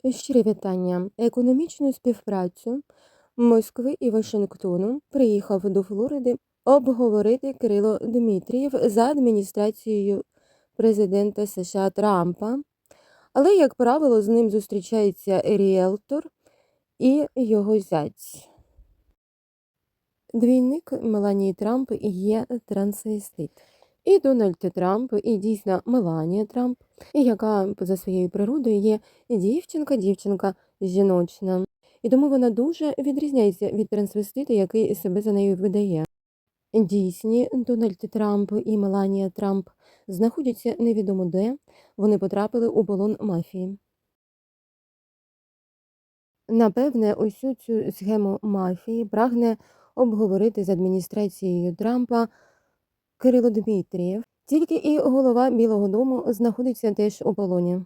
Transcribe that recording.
Щирі вітання. Економічну співпрацю Москви і Вашингтону приїхав до Флориди обговорити Кирило Дмитрієв за адміністрацією президента США Трампа. Але, як правило, з ним зустрічається ріелтор і його зять. Двійник Меланії Трамп є трансвестит. І Дональд Трамп, і дійсно Меланія Трамп, яка за своєю природою є дівчинка жіночна. І тому вона дуже відрізняється від трансвестита, який себе за нею видає. Дійсні Дональд Трамп і Меланія Трамп знаходяться невідомо де, вони потрапили у полон мафії. Напевне, усю цю схему мафії прагне обговорити з адміністрацією Трампа Кирило Дмитрієв. Тільки і голова Білого дому знаходиться теж у полоні.